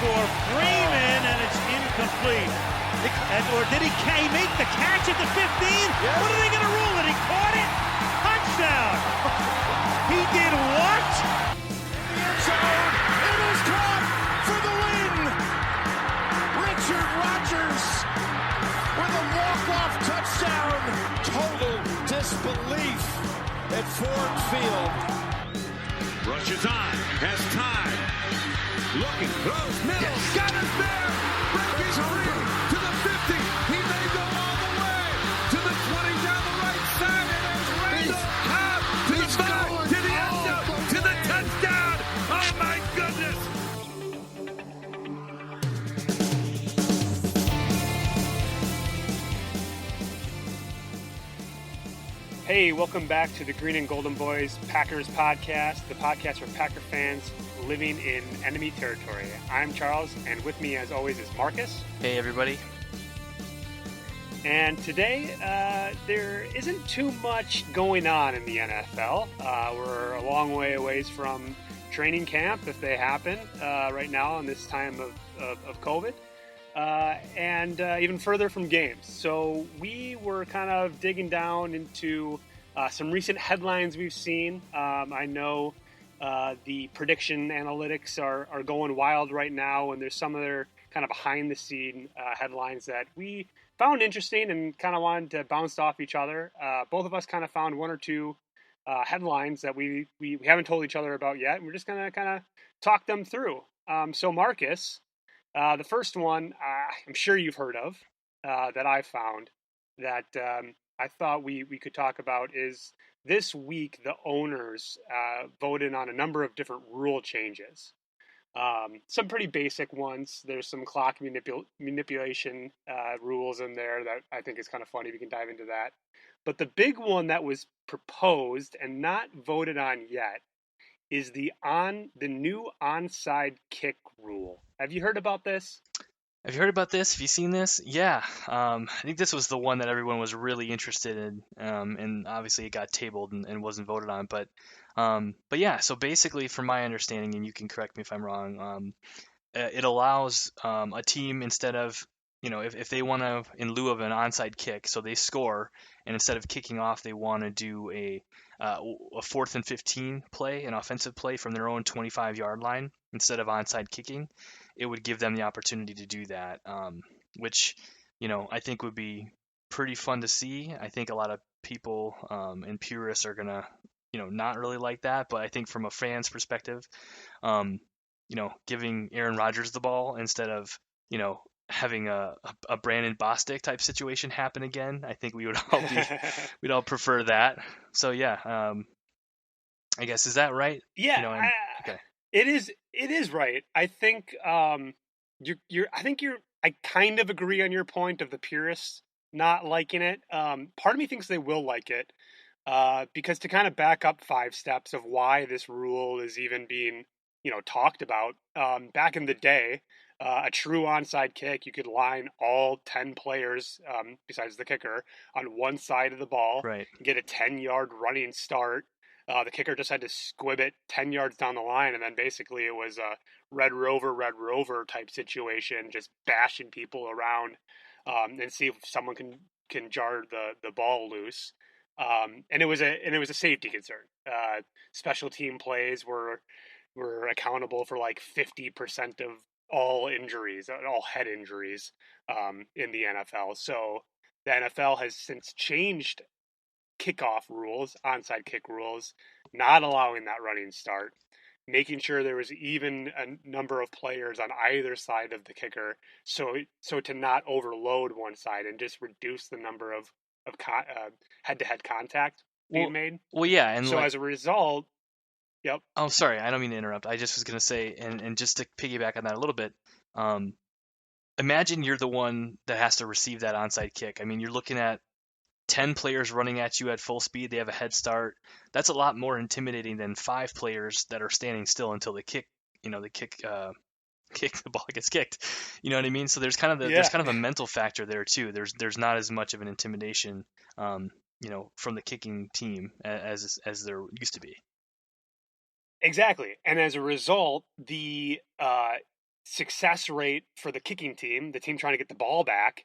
for Freeman, and it's incomplete. Or did he make the catch at the 15? Yes. What are they going to rule it? He caught it? Touchdown! He did what? In the end zone, it is caught for the win! Richard Rodgers with a walk-off touchdown. Total disbelief at Ford Field. Rushes on, has time. Looking, throws, middle, yes. Got it there! Breaking free to the 50. He may go all the way to the 20 down the right side. And there's Randall Cobb to the 5, to the end zone, to the touchdown. Oh my goodness! Hey, welcome back to the Green and Golden Boys Packers podcast, the podcast for Packer fans living in enemy territory. I'm Charles, and with me, as always, is Marcus. Hey, everybody. And today, there isn't too much going on in the NFL. We're a long way away from training camp, if they happen, right now in this time of COVID. And even further from games. So we were kind of digging down into some recent headlines we've seen. I know the prediction analytics are going wild right now, and there's some other kind of behind-the-scene headlines that we found interesting and kind of wanted to bounce off each other. Both of us kind of found one or two headlines that we haven't told each other about yet, and we're just going to kind of talk them through. So Marcus... the first one I'm sure you've heard of that I found that I thought we could talk about is this week the owners voted on a number of different rule changes. Some pretty basic ones. There's some clock manipulation rules in there that I think is kind of funny. We can dive into that. But the big one that was proposed and not voted on yet is the new onside kick rule. Have you heard about this? Have you heard about this? Have you seen this? Yeah. I think this was the one that everyone was really interested in, and obviously it got tabled and wasn't voted on. But yeah, so basically from my understanding, and you can correct me if I'm wrong, it allows a team, instead of, if they want to, in lieu of an onside kick, so they score, and instead of kicking off, they want to do a 4th and 15 play, an offensive play from their own 25-yard line instead of onside kicking, it would give them the opportunity to do that, which, I think would be pretty fun to see. I think a lot of people and purists are going to, not really like that, but I think from a fan's perspective, giving Aaron Rodgers the ball instead of, having a Brandon Bostic type situation happen again, I think we would all we'd all prefer that. So yeah, I guess, is that right? Yeah, okay. It is right. I think I kind of agree on your point of the purists not liking it. Part of me thinks they will like it because to kind of back up 5 steps of why this rule is even being talked about. Back in the day, a true onside kick, you could line all 10 players, besides the kicker, on one side of the ball, right, get a 10-yard running start. The kicker just had to squib it 10 yards down the line, and then basically it was a Red Rover type situation, just bashing people around and see if someone can jar the ball loose. And it was a safety concern. Special team plays were accountable for like 50% of all injuries, all head injuries in the NFL. So the NFL has since changed kickoff rules, onside kick rules, not allowing that running start, making sure there was even a number of players on either side of the kicker, so to not overload one side and just reduce the number of head-to-head contact being made. Well, yeah, and so as a result. Yep. Oh, sorry, I don't mean to interrupt. I just was going to say, and just to piggyback on that a little bit, imagine you're the one that has to receive that onside kick. I mean, you're looking at 10 players running at you at full speed. They have a head start. That's a lot more intimidating than 5 players that are standing still until the kick, the ball gets kicked. You know what I mean? So there's kind of there's kind of a mental factor there too. There's not as much of an intimidation, from the kicking team as there used to be. Exactly. And as a result, the success rate for the kicking team, the team trying to get the ball back,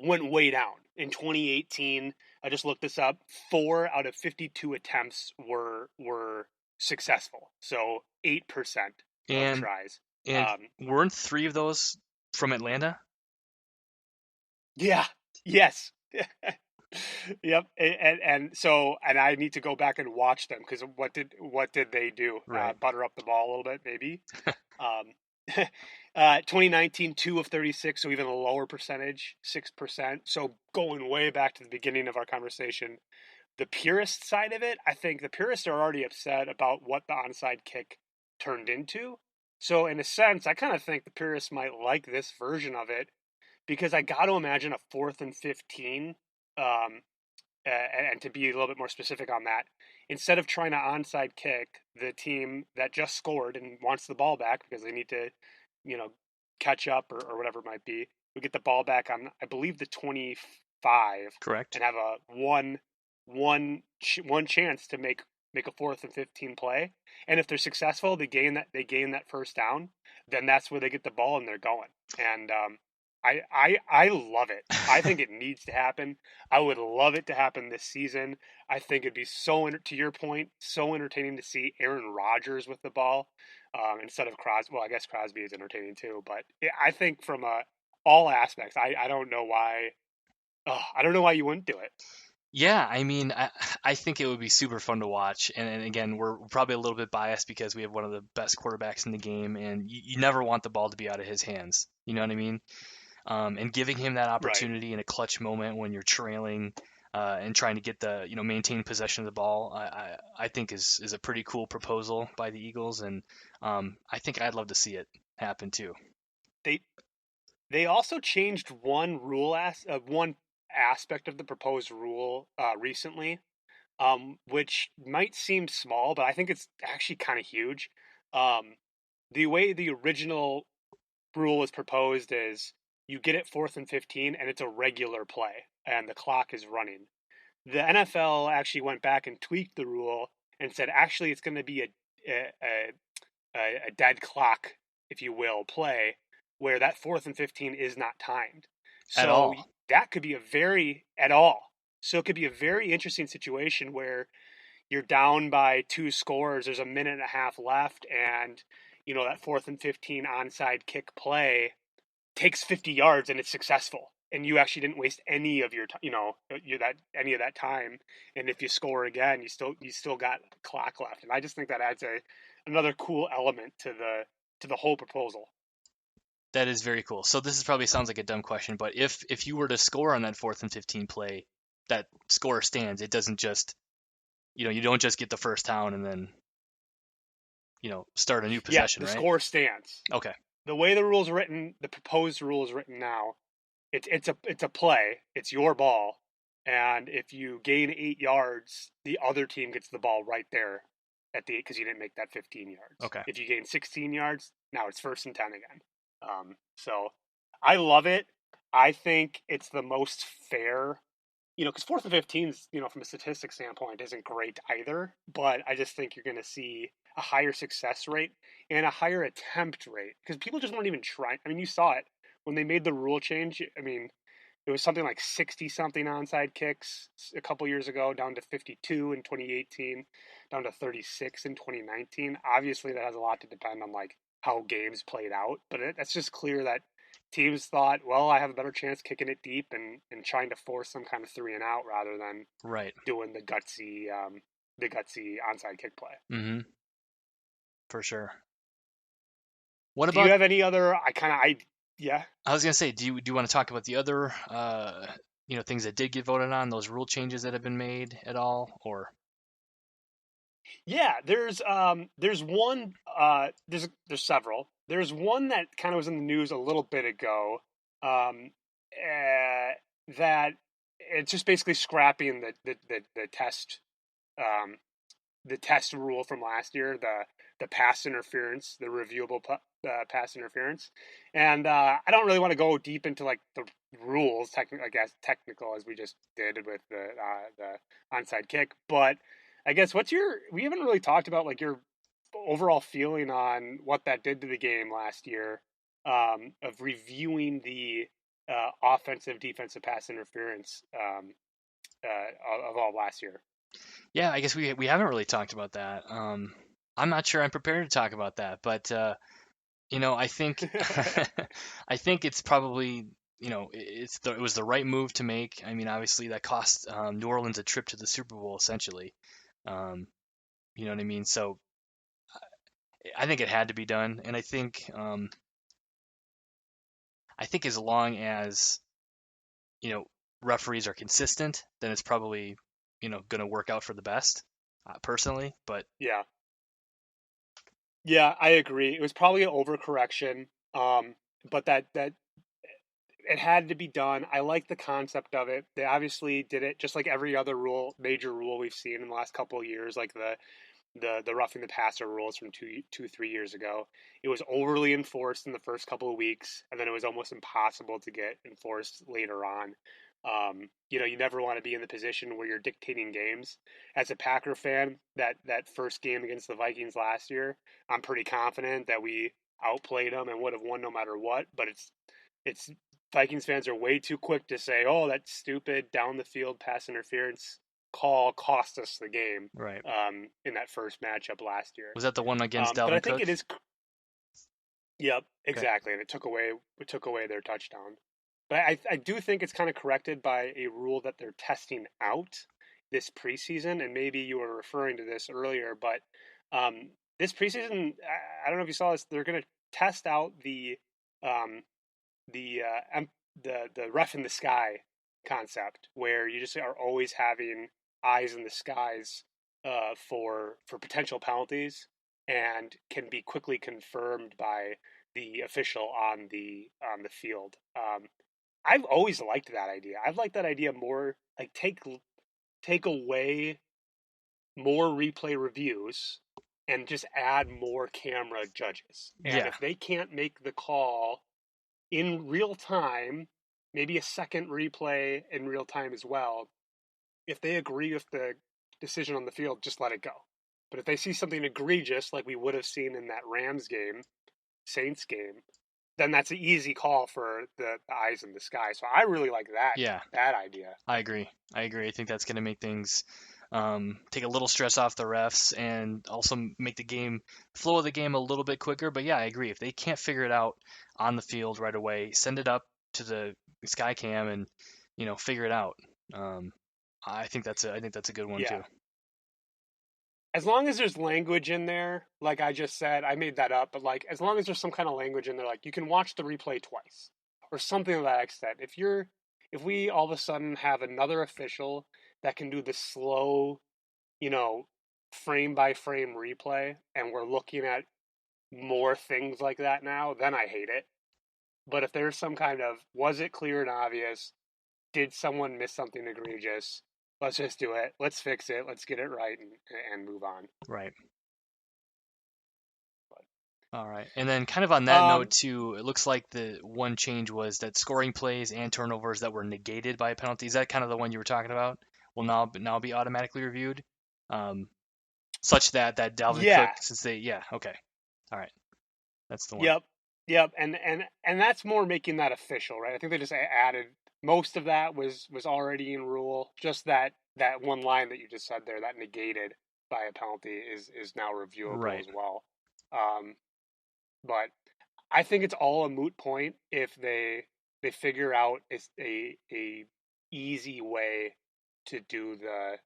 went way down. In 2018, I just looked this up, 4 out of 52 attempts were successful. So 8% of And tries. and weren't 3 of those from Atlanta? Yeah. Yes. Yep. And I need to go back and watch them because what did they do? Right. Butter up the ball a little bit, maybe. 2019, 2 of 36, so even a lower percentage, 6%. So going way back to the beginning of our conversation, the purist side of it, I think the purists are already upset about what the onside kick turned into. So in a sense, I kind of think the purists might like this version of it because I got to imagine a 4th and 15, and to be a little bit more specific on that, instead of trying to onside kick the team that just scored and wants the ball back because they need to, catch up or whatever it might be, we get the ball back on, I believe, the 25. Correct. And have a one chance to make a 4th and 15 play. And if they're successful, they gain that first down. Then that's where they get the ball and they're going. And I love it. I think it needs to happen. I would love it to happen this season. I think it'd be to your point, so entertaining to see Aaron Rodgers with the ball instead of Crosby. Well, I guess Crosby is entertaining too, but I think from all aspects, I don't know why. I don't know why you wouldn't do it. Yeah, I mean, I think it would be super fun to watch. And again, we're probably a little bit biased because we have one of the best quarterbacks in the game, and you never want the ball to be out of his hands. You know what I mean? And giving him that Right. opportunity in a clutch moment when you're trailing and trying to get the maintain possession of the ball, I think is a pretty cool proposal by the Eagles, and I think I'd love to see it happen too. They also changed one one aspect of the proposed rule recently, which might seem small, but I think it's actually kind of huge. The way the original rule was proposed is you get it 4th and 15, and it's a regular play, and the clock is running. The NFL actually went back and tweaked the rule and said actually it's going to be a dead clock, if you will, play where that 4th and 15 is not timed. At So all. that could be at all. So it could be a very interesting situation where you're down by 2 scores, there's a minute and a half left, and that 4th and 15 onside kick play takes 50 yards and it's successful. And you actually didn't waste any of your, any of that time. And if you score again, you still got clock left. And I just think that adds another cool element to the whole proposal. That is very cool. So this probably sounds like a dumb question, but if you were to score on that 4th and 15 play, that score stands. It doesn't just, you don't just get the first down and then, start a new possession, the right? score stands. Okay. The way the rule's written, the proposed rule is written now, it's a play. It's your ball, and if you gain 8 yards, the other team gets the ball right there because you didn't make that 15 yards. Okay. If you gain 16 yards, now it's 1st and 10 again. So I love it. I think it's the most fair, because 4th and 15, from a statistics standpoint, isn't great either. But I just think you're going to see a higher success rate and a higher attempt rate because people just weren't even trying. I mean, you saw it when they made the rule change. I mean, it was something like 60-something onside kicks a couple years ago, down to 52 in 2018, down to 36 in 2019. Obviously, that has a lot to depend on how games played out, but that's just clear that teams thought, well, I have a better chance kicking it deep and trying to force some kind of 3 and out rather than doing the gutsy onside kick play. Mm-hmm. For sure. Do you have any other? Yeah. I was gonna say, do you want to talk about the other things that did get voted on, those rule changes that have been made at all, or? Yeah, there's one, there's several. There's one that kind of was in the news a little bit ago, that it's just basically scrapping the test, the test rule from last year, the pass interference, the reviewable pass interference, and I don't really want to go deep into the rules, technical as we just did with the onside kick, but I guess we haven't really talked about your overall feeling on what that did to the game last year, of reviewing the offensive defensive pass interference of all last year. Yeah, I guess we haven't really talked about that. I'm not sure I'm prepared to talk about that, but I think I think it's probably it was the right move to make. I mean, obviously that cost New Orleans a trip to the Super Bowl essentially. Um, you know what I mean? So I think it had to be done, and I think as long as referees are consistent, then it's probably going to work out for the best, personally. But Yeah. Yeah, I agree. It was probably an overcorrection, but that it had to be done. I like the concept of it. They obviously did it just like every other major rule we've seen in the last couple of years, like the roughing the passer rules from 3 years ago. It was overly enforced in the first couple of weeks, and then it was almost impossible to get enforced later on. You never want to be in the position where you're dictating games. As a Packer fan, that first game against the Vikings last year, I'm pretty confident that we outplayed them and would have won no matter what. But it's Vikings fans are way too quick to say, "Oh, that stupid down the field pass interference call cost us the game." right, In that first matchup last year. was that the one against But I Dalvin think Cook? it is. Yep, Okay. exactly, and it took away their touchdown. But I do think it's kind of corrected by a rule that they're testing out this preseason, and maybe you were referring to this earlier, but this preseason, I don't know if you saw this. They're going to test out um, the ref in the sky concept, where you just are always having eyes in the skies for potential penalties, and can be quickly confirmed by the official on the field. I've always liked that idea. I've liked that idea more. Like take away more replay reviews and just add more camera judges. And Yeah, if they can't make the call in real time, maybe a second replay in real time as well, if they agree with the decision on the field, just let it go. But if they see something egregious, like we would have seen in that Rams game, Saints game, then that's an easy call for the eyes in the sky. So I really like yeah, that idea. I agree. I think that's going to make things take a little stress off the refs and also make the flow of the game a little bit quicker. But yeah, I agree. If they can't figure it out on the field right away, send it up to the sky cam and figure it out. I think that's a good one Yeah. too. As long as there's language in there, like I just said, I made that up, but like as long as there's some kind of language in there, like you can watch the replay twice or something to that extent. If we all of a sudden have another official that can do the slow, you know, frame by frame replay, and we're looking at more things like that now, then I hate it. But if there's some kind of, was it clear and obvious? Did someone miss something egregious? Let's just do it. Let's fix it. Let's get it right and move on. Right. But, All right. And then kind of on that note too, it looks like the one change was that scoring plays and turnovers that were negated by a penalty. Is that kind of the one you were talking about? Will now be automatically reviewed, such that Dalvin Cook, yeah. okay, all right, that's the one. Yep. And that's more making that official, right? I think they just added most of that was already in rule. Just that one line that you just said there, that negated by a penalty, is now reviewable Right. as well. But I think it's all a moot point if they figure out a easy way to do the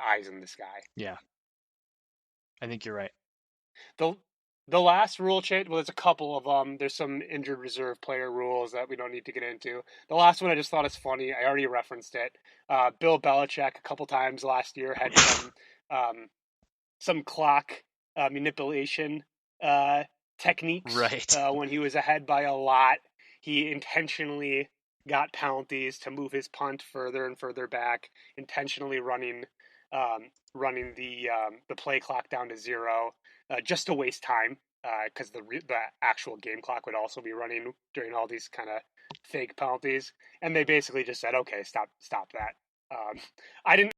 eyes in the sky. Yeah, I think you're right. The last rule change, well, there's a couple of them. There's some injured reserve player rules that we don't need to get into. The last one I just thought is funny. I already referenced it. Bill Belichick a couple times last year had some clock manipulation techniques. Right. When he was ahead by a lot, he intentionally got penalties to move his punt further and further back, intentionally running the play clock down to 0, just to waste time, because the actual game clock would also be running during all these kind of fake penalties. And they basically just said, okay, stop that. I didn't